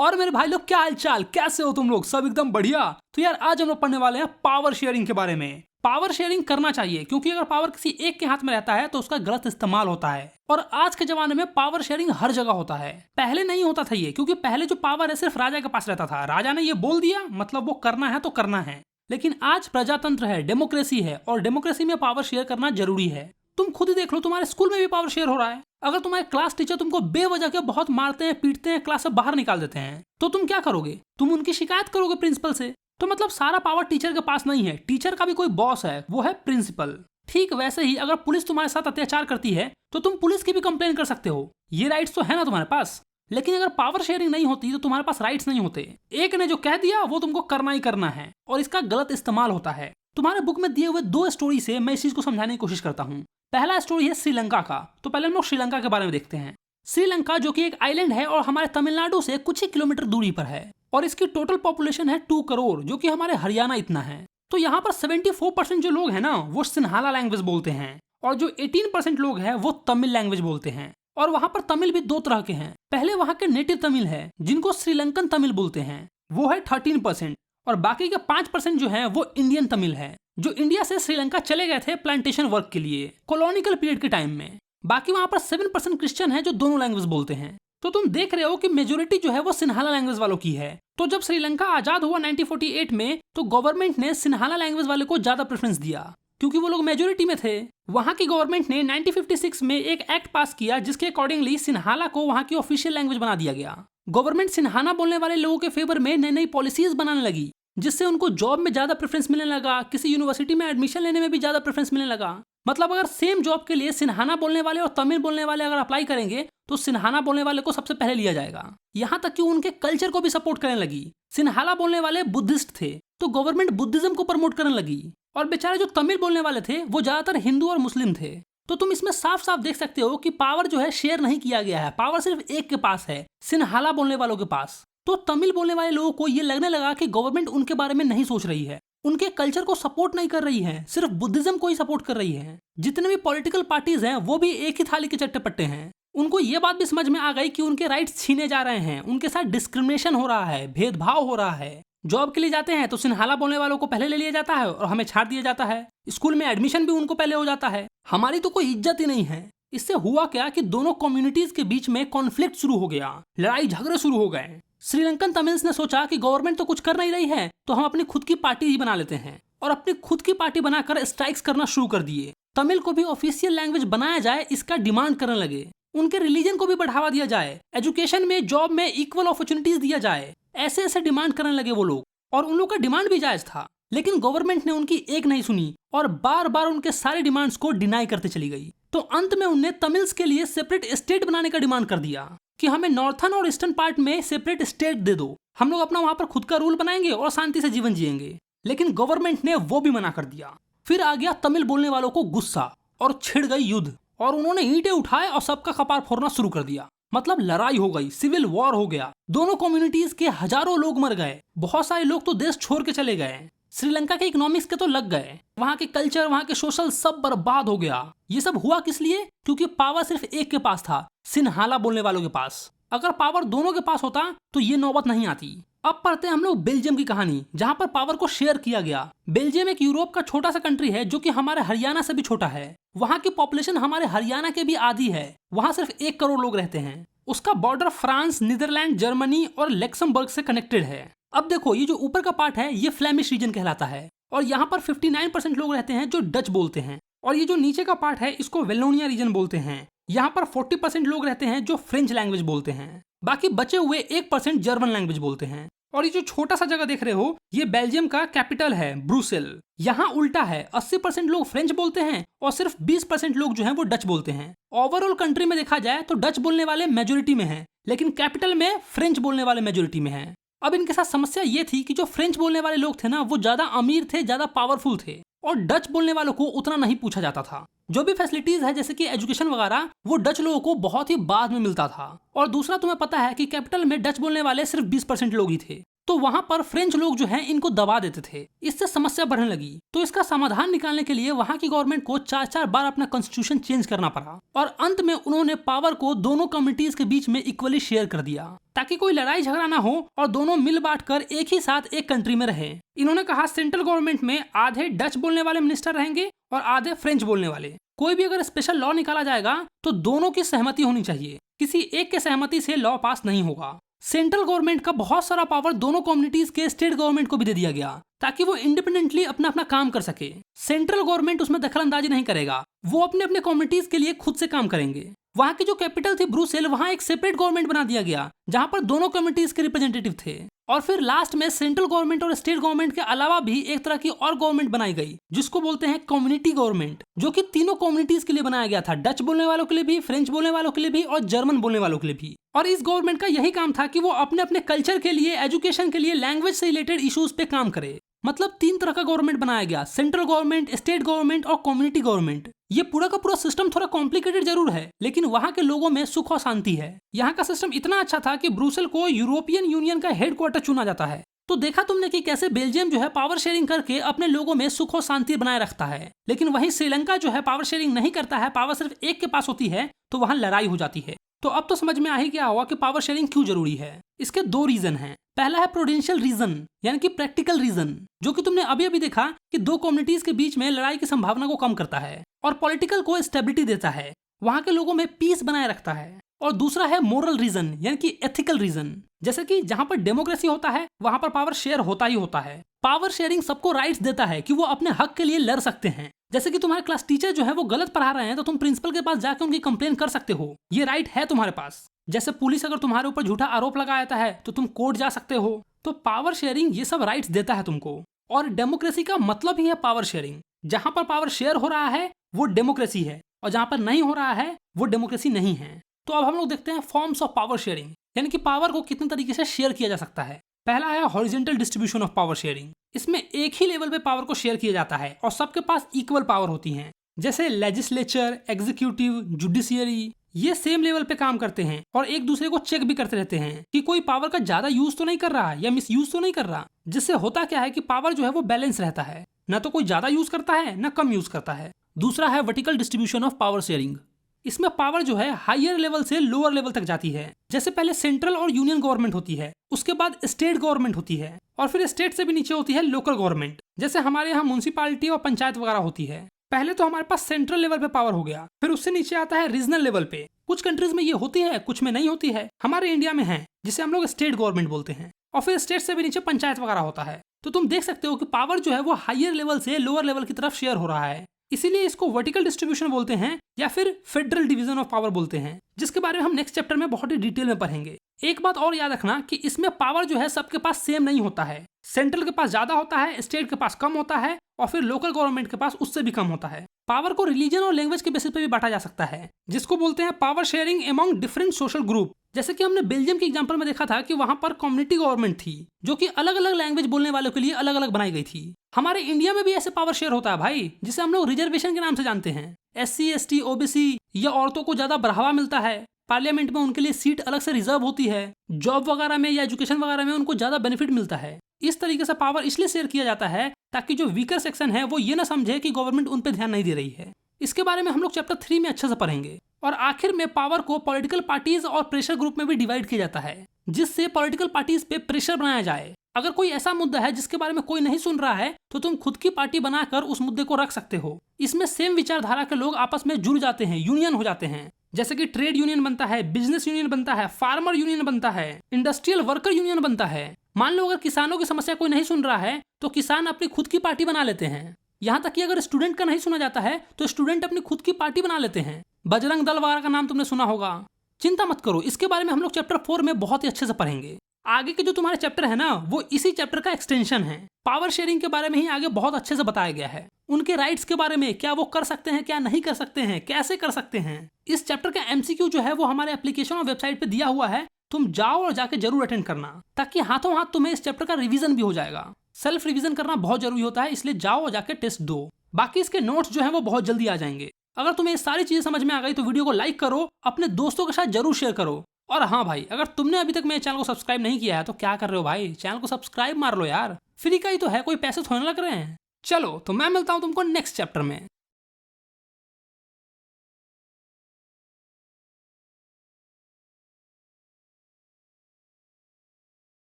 और मेरे भाई लोग क्या हाल चाल, कैसे हो तुम लोग? सब एकदम बढ़िया। तो यार आज हम लोग पढ़ने वाले हैं पावर शेयरिंग के बारे में। पावर शेयरिंग करना चाहिए क्योंकि अगर पावर किसी एक के हाथ में रहता है तो उसका गलत इस्तेमाल होता है। और आज के जमाने में पावर शेयरिंग हर जगह होता है। पहले नहीं होता था ये, क्योंकि पहले जो पावर है सिर्फ राजा के पास रहता था। राजा ने ये बोल दिया, मतलब वो करना है तो करना है। लेकिन आज प्रजातंत्र है, डेमोक्रेसी है, और डेमोक्रेसी में पावर शेयर करना जरूरी है। तुम खुद ही देख लो, तुम्हारे स्कूल में भी पावर शेयर हो रहा है। अगर तुम्हारे क्लास टीचर तुमको बेवजह के बहुत मारते हैं, पीटते हैं, क्लास से बाहर निकाल देते हैं, तो तुम क्या करोगे? तुम उनकी शिकायत करोगे प्रिंसिपल से। तो मतलब सारा पावर टीचर के पास नहीं है। टीचर का भी कोई बॉस है, वो है प्रिंसिपल। ठीक वैसे ही अगर पुलिस तुम्हारे साथ अत्याचार करती है तो तुम पुलिस की भी कंप्लेन कर सकते हो। ये राइट्स तो है ना तुम्हारे पास। लेकिन अगर पावर शेयरिंग नहीं होती तो तुम्हारे पास राइट्स नहीं होते। एक ने जो कह दिया वो तुमको करना ही करना है, और इसका गलत इस्तेमाल होता है। तुम्हारे बुक में दिए हुए 2 स्टोरी से मैं इस चीज को समझाने की कोशिश करता हूँ। पहला स्टोरी है श्रीलंका का। तो पहले हम लोग श्रीलंका के बारे में देखते हैं। श्रीलंका जो कि एक आइलैंड है और हमारे तमिलनाडु से कुछ ही किलोमीटर दूरी पर है, और इसकी टोटल पॉपुलेशन है 2 करोड़, जो कि हमारे हरियाणा इतना है। तो यहाँ पर 74% जो लोग हैं ना वो सिन्हाला लैंग्वेज बोलते हैं, और जो 18% लोग हैं वो तमिल लैंग्वेज बोलते हैं। और वहाँ पर तमिल भी 2 तरह के हैं। पहले वहाँ के नेटिव तमिल है जिनको श्रीलंकन तमिल बोलते हैं, वो है 13%, और बाकी के 5% जो है वो इंडियन तमिल है, जो इंडिया से श्रीलंका चले गए थे प्लांटेशन वर्क के लिए कॉलोनिकल पीरियड के टाइम में। बाकी वहाँ पर 7% क्रिश्चियन है जो दोनों लैंग्वेज बोलते हैं। तो तुम देख रहे हो कि मेजोरिटी जो है वो सिन्हाला लैंग्वेज वालों की है। तो जब श्रीलंका आजाद हुआ 1948 में, तो गवर्नमेंट ने सिन्हाला लैंग्वेज वाले को ज्यादा प्रेफरेंस दिया क्योंकि वो लोग मेजोरिटी में थे। वहाँ की गवर्नमेंट ने 1956 में एक एक्ट पास किया जिसके अकॉर्डिंगली सिन्हाला को वहाँ की ऑफिशियल लैंग्वेज बना दिया गया। गवर्नमेंट सिन्हाला बोलने वाले लोगों के फेवर में नई नई पॉलिसीज बनाने लगी, जिससे उनको जॉब में ज्यादा प्रेफरेंस मिलने लगा, किसी यूनिवर्सिटी में एडमिशन लेने में भी ज्यादा प्रेफरेंस मिलने लगा। मतलब अगर सेम जॉब के लिए सिन्हाना बोलने वाले और तमिल बोलने वाले अगर अप्लाई करेंगे तो सिन्हाना बोलने वाले को सबसे पहले लिया जाएगा। यहाँ तक कि उनके कल्चर को भी सपोर्ट करने लगी। सिन्हाला बोलने वाले बुद्धिस्ट थे तो गवर्नमेंट बुद्धिज्म को प्रमोट करने लगी, और बेचारे जो तमिल बोलने वाले थे वो ज्यादातर हिंदू और मुस्लिम थे। तो तुम इसमें साफ साफ देख सकते हो कि पावर जो है शेयर नहीं किया गया है। पावर सिर्फ एक के पास है, सिन्हाला बोलने वालों के पास। तो तमिल बोलने वाले लोगों को ये लगने लगा कि गवर्नमेंट उनके बारे में नहीं सोच रही है, उनके कल्चर को सपोर्ट नहीं कर रही है, सिर्फ बुद्धिज्म को ही सपोर्ट कर रही है। जितने भी पॉलिटिकल पार्टीज हैं वो भी एक ही थाली के चट्टे पट्टे हैं। उनको ये बात भी समझ में आ गई कि उनके राइट्स छीने जा रहे हैं, उनके साथ डिस्क्रिमिनेशन हो रहा है, भेदभाव हो रहा है। जॉब के लिए जाते हैं तो सिन्हाला बोलने वालों को पहले ले लिया जाता है और हमें छाड़ दिया जाता है। स्कूल में एडमिशन भी उनको पहले हो जाता है। हमारी तो कोई इज्जत ही नहीं है। इससे हुआ क्या कि दोनों कम्युनिटीज के बीच में कॉन्फ्लिक्ट शुरू हो गया, लड़ाई झगड़े शुरू हो गए। श्रीलंकन तमिल्स ने सोचा कि गवर्नमेंट तो कुछ कर नहीं रही है, तो हम अपनी खुद की पार्टी ही बना लेते हैं, और अपनी खुद की पार्टी बनाकर स्ट्राइक्स करना शुरू कर दिए। तमिल को भी ऑफिशियल लैंग्वेज बनाया जाए, इसका डिमांड करने लगे। उनके रिलीजन को भी बढ़ावा दिया जाए, एजुकेशन में, जॉब में इक्वल अपॉर्चुनिटीज दिया जाए, ऐसे ऐसे डिमांड करने लगे वो लोग। और उन लोग का डिमांड भी जायज था, लेकिन गवर्नमेंट ने उनकी एक नहीं सुनी और बार बार उनके सारे डिमांड्स को डिनाई करते चली गई। तो अंत में उनने तमिल्स के लिए सेपरेट स्टेट बनाने का डिमांड कर दिया कि हमें नॉर्थन और ईस्टर्न पार्ट में सेपरेट स्टेट दे दो, हम लोग अपना वहां पर खुद का रूल बनाएंगे और शांति से जीवन जिएंगे। लेकिन गवर्नमेंट ने वो भी मना कर दिया। फिर आ गया तमिल बोलने वालों को गुस्सा, और छिड़ गई युद्ध, और उन्होंने ईंटें उठाए और सबका कपार फोड़ना शुरू कर दिया। मतलब लड़ाई हो गई, सिविल वॉर हो गया। दोनों कम्युनिटीज के हजारों लोग मर गए, बहुत सारे लोग तो देश छोड़ के चले गए। श्रीलंका के इकोनॉमिक्स के तो लग गए, वहाँ के कल्चर, वहाँ के सोशल सब बर्बाद हो गया। ये सब हुआ किस लिए? क्योंकि पावर सिर्फ एक के पास था, सिन्हाला बोलने वालों के पास। अगर पावर दोनों के पास होता तो ये नौबत नहीं आती। अब पढ़ते हैं हम लोग बेल्जियम की कहानी, जहाँ पर पावर को शेयर किया गया। बेल्जियम एक यूरोप का छोटा सा कंट्री है जो कि हमारे हरियाणा से भी छोटा है। वहाँ की पॉपुलेशन हमारे हरियाणा के भी आधी है। वहाँ सिर्फ 1 करोड़ लोग रहते हैं। उसका बॉर्डर फ्रांस, नीदरलैंड, जर्मनी और लैक्समबर्ग से कनेक्टेड है। अब देखो, ये जो ऊपर का पार्ट है ये फ्लेमिश रीजन कहलाता है, और यहाँ पर 59% लोग रहते हैं जो डच बोलते हैं। और ये जो नीचे का पार्ट है इसको वेलोनिया रीजन बोलते हैं। यहाँ पर 40% लोग रहते हैं जो फ्रेंच लैंग्वेज बोलते हैं। बाकी बचे हुए 1% जर्मन लैंग्वेज बोलते हैं। और ये जो छोटा सा जगह देख रहे हो ये बेल्जियम का कैपिटल है, ब्रुसेल। यहाँ उल्टा है, 80% लोग फ्रेंच बोलते हैं और सिर्फ 20% लोग जो हैं वो डच बोलते हैं। ओवरऑल कंट्री में देखा जाए तो डच बोलने वाले मेजोरिटी में हैं, लेकिन कैपिटल में फ्रेंच बोलने वाले मेजोरिटी में हैं। अब इनके साथ समस्या ये थी कि जो फ्रेंच बोलने वाले लोग थे ना वो ज्यादा अमीर थे, ज्यादा पावरफुल थे, और डच बोलने वालों को उतना नहीं पूछा जाता था। जो भी फैसिलिटीज है जैसे कि एजुकेशन वगैरह वो डच लोगों को बहुत ही बाद में मिलता था। और दूसरा, तुम्हें पता है कि कैपिटल में डच बोलने वाले सिर्फ 20% लोग ही थे। तो वहां पर फ्रेंच लोग जो हैं इनको दबा देते थे। इससे समस्या बढ़ने लगी। तो इसका समाधान निकालने के लिए वहां की गवर्नमेंट को 4-4 बार अपना कॉन्स्टिट्यूशन चेंज करना पड़ा और अंत में उन्होंने पावर को दोनों कम्युनिटीज के बीच में इक्वली शेयर कर दिया ताकि कोई लड़ाई झगड़ा ना हो और दोनों मिल बांट कर एक ही साथ एक कंट्री में रहे। इन्होंने कहा सेंट्रल गवर्नमेंट में आधे डच बोलने वाले मिनिस्टर रहेंगे और आधे फ्रेंच बोलने वाले। कोई भी अगर स्पेशल लॉ निकाला जाएगा तो दोनों की सहमति होनी चाहिए, किसी एक के सहमति से लॉ पास नहीं होगा। सेंट्रल गवर्नमेंट का बहुत सारा पावर दोनों कम्युनिटीज के स्टेट गवर्नमेंट को भी दे दिया गया ताकि वो इंडिपेंडेंटली अपना अपना काम कर सके। सेंट्रल गवर्नमेंट उसमें दखलंदाजी नहीं करेगा, वो अपने अपने कम्युनिटीज के लिए खुद से काम करेंगे। वहां की जो कैपिटल थी ब्रुसेल, वहां एक सेपरेट गवर्नमेंट बना दिया गया जहां पर दोनों कम्युनिटीज के रिप्रेजेंटेटिव थे। और फिर लास्ट में सेंट्रल गवर्नमेंट और स्टेट गवर्नमेंट के अलावा भी एक तरह की और गवर्नमेंट बनाई गई जिसको बोलते हैं कम्युनिटी गवर्नमेंट, जो कि तीनों कम्युनिटीज के लिए बनाया गया था, डच बोलने वालों के लिए भी, फ्रेंच बोलने वालों के लिए भी और जर्मन बोलने वालों के लिए भी। और इस गवर्नमेंट का यही काम था कि वो अपने अपने कल्चर के लिए, एजुकेशन के लिए, लैंग्वेज से रिलेटेड इश्यूज पे काम करे। मतलब 3 तरह का गवर्नमेंट बनाया गया, सेंट्रल गवर्नमेंट, स्टेट गवर्नमेंट और कम्युनिटी गवर्नमेंट। ये पूरा का पूरा सिस्टम थोड़ा कॉम्प्लिकेटेड जरूर है, लेकिन वहां के लोगों में सुख और शांति है। यहाँ का सिस्टम इतना अच्छा था कि ब्रुसेल को यूरोपियन यूनियन का हेडक्वार्टर चुना जाता है। तो देखा तुमने कि कैसे बेल्जियम जो है पावर शेयरिंग करके अपने लोगों में सुख और शांति बनाए रखता है, लेकिन वहीं श्रीलंका जो है पावर शेयरिंग नहीं करता है, पावर सिर्फ एक के पास होती है, तो वहां लड़ाई हो जाती है। तो अब तो समझ में आ ही गया होगा कि पावर शेयरिंग क्यों जरूरी है। इसके 2 रीजन हैं। पहला है प्रूडेंशियल रीजन, यानी कि प्रैक्टिकल रीजन, जो कि तुमने अभी अभी देखा कि 2 कम्युनिटीज के बीच में लड़ाई की संभावना को कम करता है और पॉलिटिकल को स्टेबिलिटी देता है, वहां के लोगों में पीस बनाए रखता है। और दूसरा है मोरल रीजन, यानी कि एथिकल रीजन, जैसे कि जहां पर डेमोक्रेसी होता है वहां पर पावर शेयर होता ही होता है। पावर शेयरिंग सबको राइट्स देता है कि वो अपने हक के लिए लड़ सकते हैं। जैसे कि तुम्हारे क्लास टीचर जो है वो गलत पढ़ा रहे हैं तो तुम प्रिंसिपल के पास जाकर उनकी कंप्लेन कर सकते हो, ये राइट है तुम्हारे पास। जैसे पुलिस अगर तुम्हारे ऊपर झूठा आरोप लगाता है तो तुम कोर्ट जा सकते हो। तो पावर शेयरिंग ये सब राइट्स देता है तुमको। और डेमोक्रेसी का मतलब ही है पावर शेयरिंग। जहां पर पावर शेयर हो रहा है वो डेमोक्रेसी है और जहां पर नहीं हो रहा है वो डेमोक्रेसी नहीं है। तो अब हम लोग देखते हैं फॉर्म्स ऑफ पावर शेयरिंग, यानी कि पावर को कितने तरीके से शेयर किया जा सकता है। पहला है horizontal distribution of power sharing. इसमें एक ही लेवल पे पावर को शेयर किया जाता है और सबके पास इक्वल पावर होती है। जैसे लेजिस्लेचर, एग्जीक्यूटिव, जुडिशियरी, ये सेम लेवल पे काम करते हैं और एक दूसरे को चेक भी करते रहते हैं कि कोई पावर का ज्यादा यूज तो नहीं कर रहा है या मिस यूज तो नहीं कर रहा। जिससे होता क्या है कि पावर जो है वो बैलेंस रहता है, न तो कोई ज्यादा यूज करता है न कम यूज करता है। दूसरा है vertical distribution of power sharing. इसमें पावर जो है हायर लेवल से लोअर लेवल तक जाती है। जैसे पहले सेंट्रल और यूनियन गवर्नमेंट होती है, उसके बाद स्टेट गवर्नमेंट होती है और फिर स्टेट से भी नीचे होती है लोकल गवर्नमेंट। जैसे हमारे यहाँ म्युनिसिपैलिटी और पंचायत वगैरह होती है। पहले तो हमारे पास सेंट्रल लेवल पे पावर हो गया, फिर उससे नीचे आता है रीजनल लेवल पे। कुछ कंट्रीज में ये होती है, कुछ में नहीं होती है। हमारे इंडिया में है, जिसे हम लोग स्टेट गवर्नमेंट बोलते हैं। और फिर स्टेट से भी नीचे पंचायत वगैरह होता है। तो तुम देख सकते हो कि पावर जो है वो हायर लेवल से लोअर लेवल की तरफ शेयर हो रहा है। इसीलिए इसको वर्टिकल डिस्ट्रीब्यूशन बोलते हैं या फिर फेडरल डिवीजन ऑफ पावर बोलते हैं, जिसके बारे में हम नेक्स्ट चैप्टर में बहुत ही डिटेल में पढ़ेंगे। एक बात और याद रखना कि इसमें पावर जो है सबके पास सेम नहीं होता है। सेंट्रल के पास ज्यादा होता है, स्टेट के पास कम होता है और फिर लोकल गवर्नमेंट के पास उससे भी कम होता है। पावर को रिलीजन और लैंग्वेज के बेसिस पे भी बांटा जा सकता है, जिसको बोलते हैं power sharing among different social group. जैसे कि हमने बेल्जियम के एग्जांपल में देखा था कि वहां पर कम्युनिटी गवर्नमेंट थी जो कि अलग अलग लैंग्वेज बोलने वालों के लिए अलग अलग बनाई गई थी। हमारे इंडिया में भी ऐसे पावर शेयर होता है भाई, जिसे हम लोग रिजर्वेशन के नाम से जानते हैं। SC, ST, OBC या औरतों को ज्यादा बढ़ावा मिलता है, पार्लियामेंट में उनके लिए सीट अलग से रिजर्व होती है, जॉब वगैरह में या एजुकेशन वगैरह में उनको ज्यादा बेनिफिट मिलता है। इस तरीके से पावर इसलिए शेयर किया जाता है ताकि जो वीकर सेक्शन है वो ये ना समझे कि गवर्नमेंट उन पर ध्यान नहीं दे रही है। इसके बारे में हम लोग चैप्टर 3 में अच्छे से पढ़ेंगे। और आखिर में पावर को पॉलिटिकल पार्टीज और प्रेशर ग्रुप में भी डिवाइड किया जाता है, जिससे पॉलिटिकल पार्टीज पे प्रेशर बनाया जाए। अगर कोई ऐसा मुद्दा है जिसके बारे में कोई नहीं सुन रहा है तो तुम खुद की पार्टी बनाकर उस मुद्दे को रख सकते हो। इसमें सेम विचारधारा के लोग आपस में जुड़ जाते हैं, यूनियन हो जाते हैं। जैसे कि ट्रेड यूनियन बनता है, बिजनेस यूनियन बनता है, फार्मर यूनियन बनता है, इंडस्ट्रियल वर्कर यूनियन बनता है। मान लो अगर किसानों की समस्या कोई नहीं सुन रहा है तो किसान अपनी खुद की पार्टी बना लेते हैं। यहाँ तक कि अगर स्टूडेंट का नहीं सुना जाता है तो स्टूडेंट अपनी खुद की पार्टी बना लेते हैं। बजरंग दल वगैरह का नाम तुमने सुना होगा। चिंता मत करो, इसके बारे में हम लोग चैप्टर 4 में बहुत ही अच्छे से पढ़ेंगे। आगे के जो तुम्हारे चैप्टर है ना वो इसी चैप्टर का एक्सटेंशन है। पावर शेयरिंग के बारे में ही आगे बहुत अच्छे से बताया गया है। उनके राइट्स के बारे में, क्या वो कर सकते हैं, क्या नहीं कर सकते हैं, कैसे कर सकते हैं। इस चैप्टर का MCQ जो है वो हमारे एप्लीकेशन और वेबसाइट पे दिया हुआ है। तुम जाओ और जाके जरूर अटेंड करना, ताकि हाथों हाथ तुम्हें इस चैप्टर का रिवीजन भी हो जाएगा। सेल्फ रिवीजन करना बहुत जरूरी होता है, इसलिए जाओ और जाके टेस्ट दो। बाकी इसके नोट्स जो है वो बहुत जल्दी आ जाएंगे। अगर तुम्हें ये सारी चीजें समझ में आ गई तो वीडियो को लाइक करो, अपने दोस्तों के साथ जरूर शेयर करो और हाँ भाई, अगर तुमने अभी तक मेरे चैनल को सब्सक्राइब नहीं किया है तो क्या कर रहे हो भाई, चैनल को सब्सक्राइब मार लो यार, फ्री का ही तो है, कोई पैसे थोड़े लग रहे हैं। चलो तो मैं मिलता हूँ तुमको नेक्स्ट चैप्टर में।